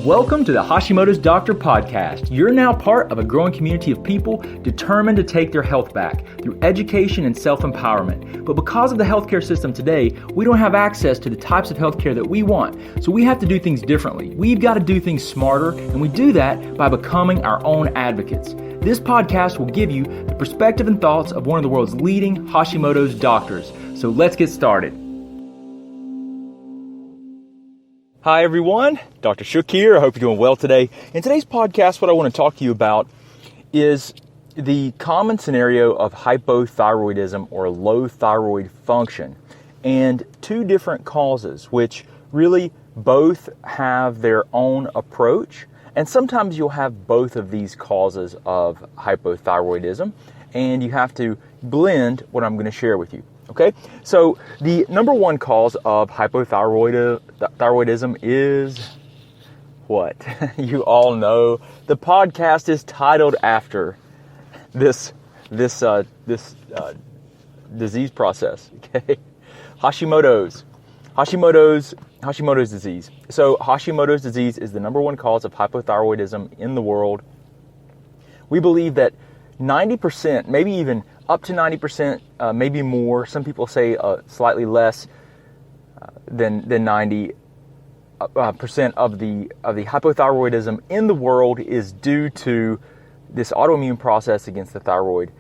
Welcome to the Hashimoto's Doctor Podcast. You're now part of a growing community of people determined to take their health back through education and self-empowerment. But because of the healthcare system today, we don't have access to the types of healthcare that we want. So we have to do things differently. We've got to do things smarter, and we do that by becoming our own advocates. This podcast will give you the perspective and thoughts of one of the world's leading Hashimoto's doctors. So let's get started. Hi everyone, Dr. Shook here. I hope you're doing well today. In today's podcast, what I want to talk to you about is the common scenario of hypothyroidism or low thyroid function, and two different causes, which really both have their own approach. And sometimes you'll have both of these causes of hypothyroidism, and you have to blend what I'm going to share with you. Okay, so the number one cause of hypothyroidism is what? You all know the podcast is titled after this disease process. Okay, Hashimoto's disease. So Hashimoto's disease is the number one cause of hypothyroidism in the world. We believe that 90%, maybe even up to 90%, maybe more. Some people say slightly less than 90% of the hypothyroidism in the world is due to this autoimmune process against the thyroid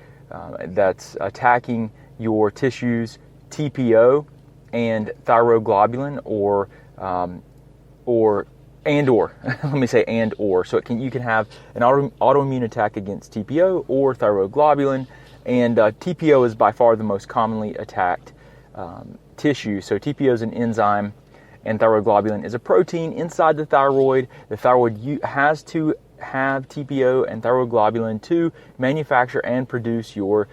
that's attacking your tissues, TPO and thyroglobulin, or let me say and or. So you can have an autoimmune attack against TPO or thyroglobulin, and TPO is by far the most commonly attacked tissue. So TPO is an enzyme, and thyroglobulin is a protein inside the thyroid. The thyroid has to have TPO and thyroglobulin to manufacture and produce your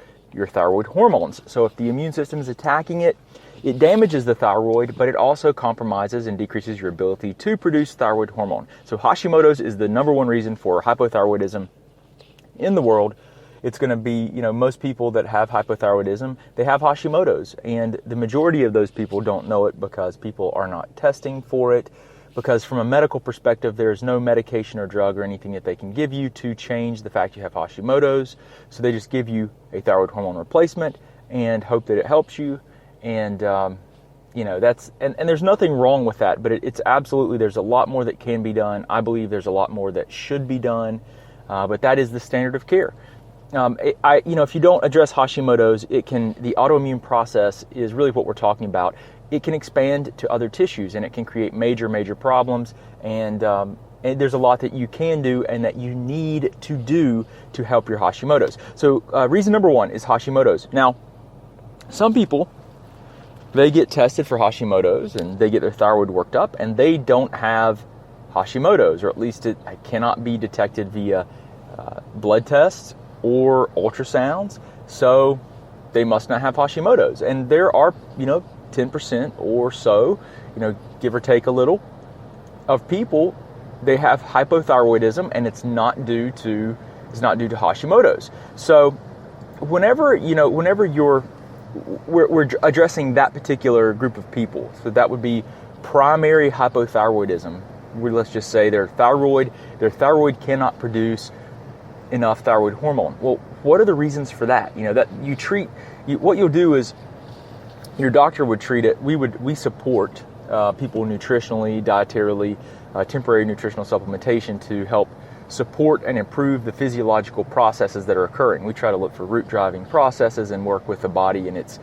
thyroid hormones. So if the immune system is attacking it, it damages the thyroid, but it also compromises and decreases your ability to produce thyroid hormone. So Hashimoto's is the number one reason for hypothyroidism in the world. It's going to be, most people that have hypothyroidism, they have Hashimoto's, and the majority of those people don't know it because people are not testing for it, because from a medical perspective, there's no medication or drug or anything that they can give you to change the fact you have Hashimoto's. So they just give you a thyroid hormone replacement and hope that it helps you. And, that's, and there's nothing wrong with that, but it's absolutely, there's a lot more that can be done. I believe there's a lot more that should be done, but that is the standard of care. If you don't address Hashimoto's, the autoimmune process is really what we're talking about. It can expand to other tissues, and it can create major, major problems. And there's a lot that you can do and that you need to do to help your Hashimoto's. So reason number one is Hashimoto's. Now, some people, they get tested for Hashimoto's and they get their thyroid worked up and they don't have Hashimoto's, or at least it cannot be detected via blood tests or ultrasounds. So they must not have Hashimoto's. And there are, 10% or so, give or take a little, of people, they have hypothyroidism, and it's not due to Hashimoto's. So whenever we're addressing that particular group of people. So that would be primary hypothyroidism, where let's just say their thyroid cannot produce enough thyroid hormone. Well, what are the reasons for that? What you'll do is your doctor would treat it. We support people nutritionally, dietarily, temporary nutritional supplementation to help support and improve the physiological processes that are occurring. We try to look for root driving processes and work with the body in its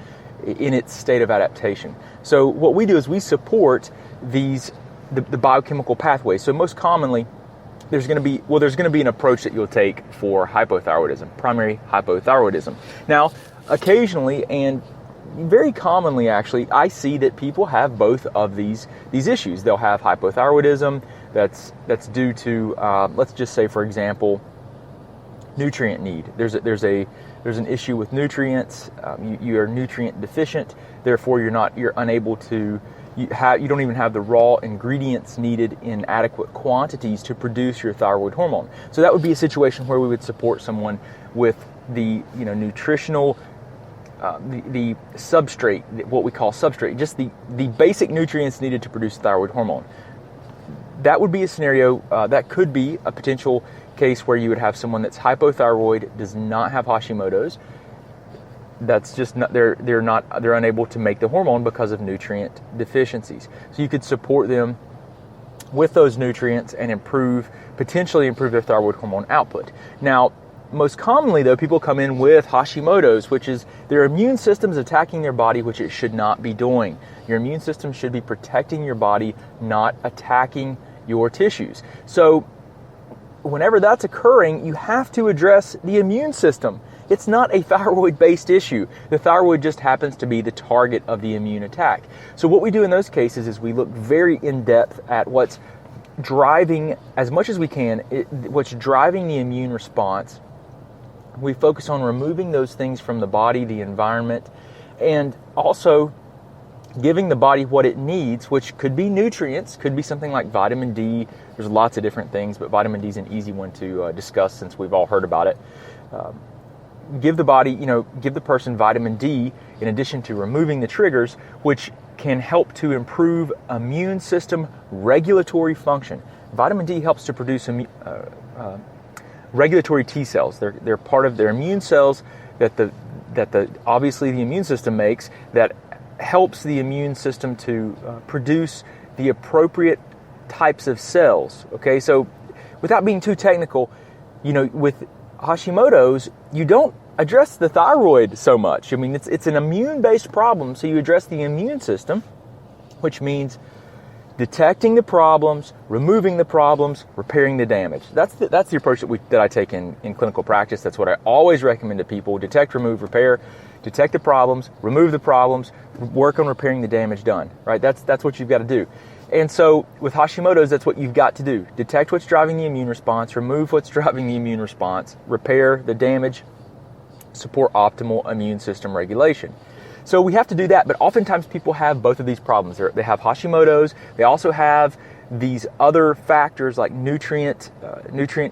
state of adaptation. So what we do is we support the biochemical pathways. So most commonly, there's going to be an approach that you'll take for hypothyroidism, primary hypothyroidism. Now, occasionally and very commonly, actually, I see that people have both of these issues. They'll have hypothyroidism that's due to, let's just say, for example, nutrient need. There's an issue with nutrients. You are nutrient deficient. Therefore, you're unable to. You don't even have the raw ingredients needed in adequate quantities to produce your thyroid hormone. So that would be a situation where we would support someone with the nutritional the substrate, what we call substrate, just the basic nutrients needed to produce thyroid hormone. that would be a scenario, that could be a potential case where you would have someone that's hypothyroid, does not have Hashimoto's. That's just not, they're unable to make the hormone because of nutrient deficiencies. So you could support them with those nutrients and potentially improve their thyroid hormone output. Now, most commonly though, people come in with Hashimoto's, which is their immune system's attacking their body, which it should not be doing. Your immune system should be protecting your body, not attacking your tissues. So whenever that's occurring, you have to address the immune system. It's not a thyroid-based issue. The thyroid just happens to be the target of the immune attack. So what we do in those cases is we look very in-depth at what's driving, as much as we can, what's driving the immune response. We focus on removing those things from the body, the environment, and also giving the body what it needs, which could be nutrients, could be something like vitamin D. There's lots of different things, but vitamin D is an easy one to discuss since we've all heard about it. Give the person vitamin D in addition to removing the triggers, which can help to improve immune system regulatory function. Vitamin D helps to produce regulatory T cells. They're part of their immune cells that obviously the immune system makes, that helps the immune system to produce the appropriate types of cells. Okay, so without being too technical, with Hashimoto's, you don't address the thyroid so much. I mean, it's an immune-based problem, so you address the immune system, which means detecting the problems, removing the problems, repairing the damage. That's the approach that I take in clinical practice. That's what I always recommend to people: detect, remove, repair. Detect the problems, remove the problems, work on repairing the damage done. Right? That's what you've got to do. And so with Hashimoto's, that's what you've got to do: detect what's driving the immune response, remove what's driving the immune response, repair the damage, support optimal immune system regulation. So we have to do that, but oftentimes people have both of these problems. They have Hashimoto's. They also have these other factors like nutrient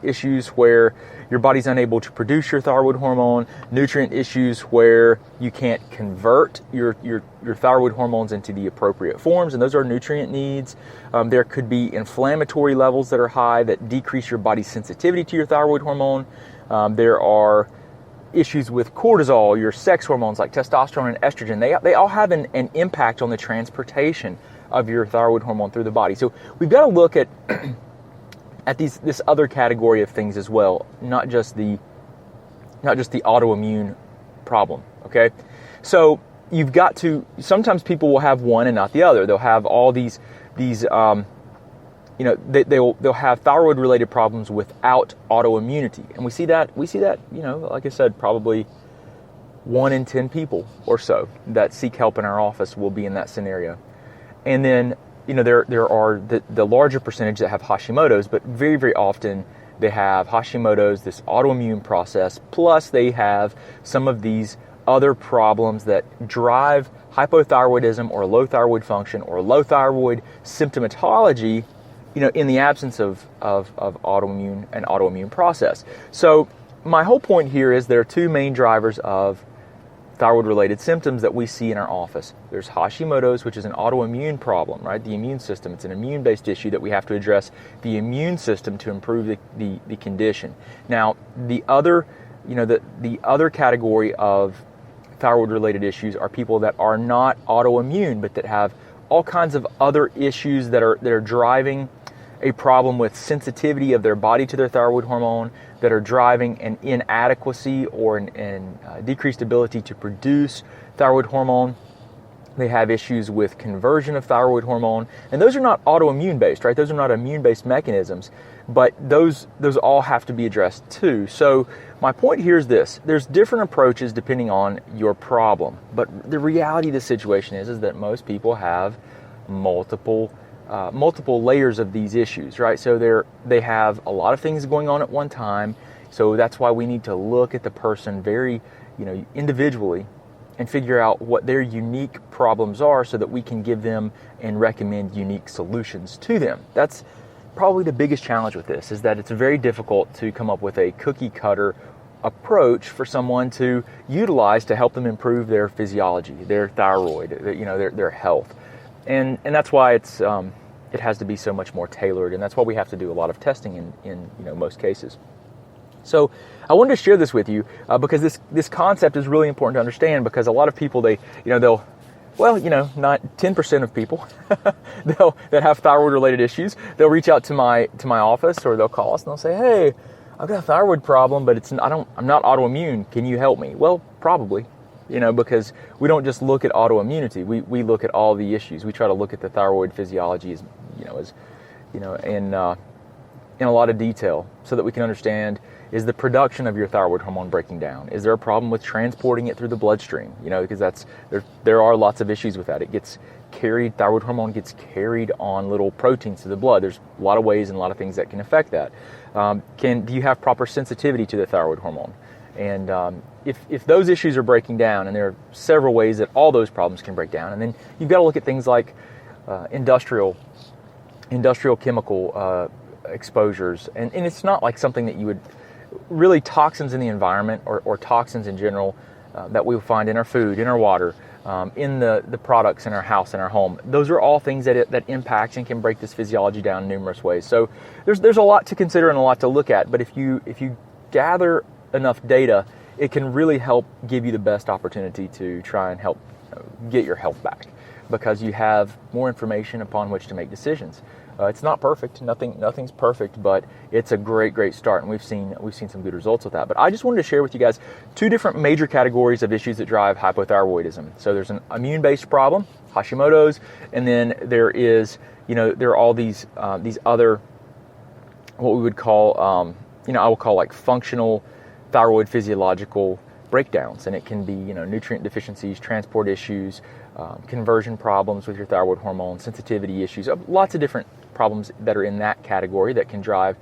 issues where your body's unable to produce your thyroid hormone, nutrient issues where you can't convert your thyroid hormones into the appropriate forms, and those are nutrient needs. There could be inflammatory levels that are high that decrease your body's sensitivity to your thyroid hormone. There are issues with cortisol, your sex hormones like testosterone and estrogen. They all have an impact on the transportation of your thyroid hormone through the body. So we've got to look at this other category of things as well, not just the autoimmune problem. Okay, so you've got to. Sometimes people will have one and not the other. They'll have all these they'll have thyroid-related problems without autoimmunity, and we see that. Like I said, probably 1 in 10 people or so that seek help in our office will be in that scenario. And then, there are the larger percentage that have Hashimoto's, but very, very often they have Hashimoto's, this autoimmune process, plus they have some of these other problems that drive hypothyroidism or low thyroid function or low thyroid symptomatology, in the absence of autoimmune process. So my whole point here is there are two main drivers of thyroid-related symptoms that we see in our office. There's Hashimoto's, which is an autoimmune problem, right? The immune system. It's an immune-based issue that we have to address the immune system to improve the condition. Now, the other category of thyroid-related issues are people that are not autoimmune, but that have all kinds of other issues that are driving a problem with sensitivity of their body to their thyroid hormone, that are driving an inadequacy or an decreased ability to produce thyroid hormone. They have issues with conversion of thyroid hormone, and those are not autoimmune based, right? Those are not immune based mechanisms, but those all have to be addressed too. So my point here is this: there's different approaches depending on your problem, but the reality of the situation is that most people have multiple layers of these issues, right? So they have a lot of things going on at one time. So that's why we need to look at the person very, individually and figure out what their unique problems are so that we can give them and recommend unique solutions to them. That's probably the biggest challenge with this, is that it's very difficult to come up with a cookie cutter approach for someone to utilize to help them improve their physiology, their thyroid, their health. And that's why it's it has to be so much more tailored, and that's why we have to do a lot of testing in most cases. So I wanted to share this with you because this concept is really important to understand, because a lot of people, not 10% of people that have thyroid related issues, they'll reach out to my office, or they'll call us and they'll say, "Hey, I've got a thyroid problem, but I'm not autoimmune. Can you help me?" Well, probably, because we don't just look at autoimmunity. We look at all the issues. We try to look at the thyroid physiology in a lot of detail, so that we can understand, is the production of your thyroid hormone breaking down? Is there a problem with transporting it through the bloodstream? Because there are lots of issues with that. It gets carried, thyroid hormone gets carried on little proteins to the blood. There's a lot of ways and a lot of things that can affect that. Do you have proper sensitivity to the thyroid hormone? And if those issues are breaking down, and there are several ways that all those problems can break down, and then you've got to look at things like industrial chemical exposures, and it's not like something that you would really, toxins in the environment or toxins in general that we will find in our food, in our water, in the products in our house, in our home. Those are all things that impact and can break this physiology down in numerous ways. So there's a lot to consider and a lot to look at, but if you gather enough data, it can really help give you the best opportunity to try and help get your health back, because you have more information upon which to make decisions. It's not perfect. Nothing's perfect, but it's a great start, and we've seen some good results with that. But I just wanted to share with you guys two different major categories of issues that drive hypothyroidism. So there's an immune-based problem, Hashimoto's, and then there are all these other, what we would call, I will call like functional thyroid physiological breakdowns, and it can be nutrient deficiencies, transport issues, conversion problems with your thyroid hormone, sensitivity issues, lots of different problems that are in that category that can drive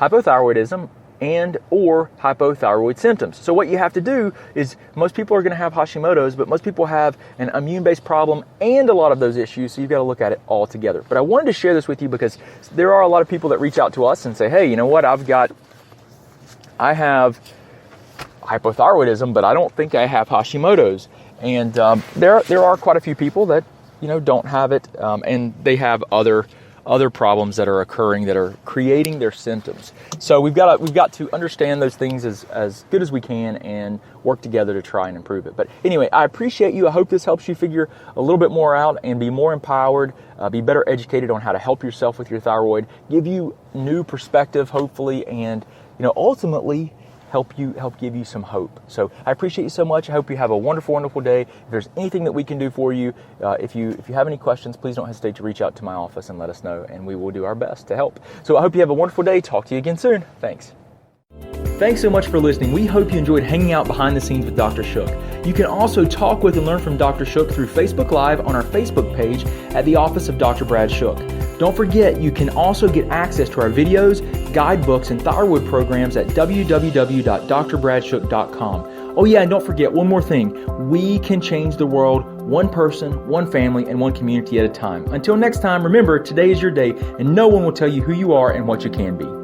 hypothyroidism and or hypothyroid symptoms. So what you have to do is, most people are going to have Hashimoto's, but most people have an immune-based problem and a lot of those issues, so you've got to look at it all together. But I wanted to share this with you because there are a lot of people that reach out to us and say, "Hey, you know what, I have hypothyroidism, but I don't think I have Hashimoto's." And there are quite a few people that don't have it, and they have other problems that are occurring that are creating their symptoms. So we've got to understand those things as good as we can and work together to try and improve it. But anyway, I appreciate you. I hope this helps you figure a little bit more out and be more empowered, be better educated on how to help yourself with your thyroid, give you new perspective, hopefully, and ultimately help give you some hope. So I appreciate you so much. I hope you have a wonderful day. If there's anything that we can do for you, if you have any questions, please don't hesitate to reach out to my office and let us know, and we will do our best to help. So I hope you have a wonderful day. Talk to you again soon. Thanks. Thanks so much for listening. We hope you enjoyed hanging out behind the scenes with Dr. Shook. You can also talk with and learn from Dr. Shook through Facebook Live on our Facebook page at the Office of Dr. Brad Shook. Don't forget, you can also get access to our videos, guidebooks, and thyroid programs at www.drbradshook.com. Oh yeah, and don't forget one more thing. We can change the world one person, one family, and one community at a time. Until next time, remember, today is your day, and no one will tell you who you are and what you can be.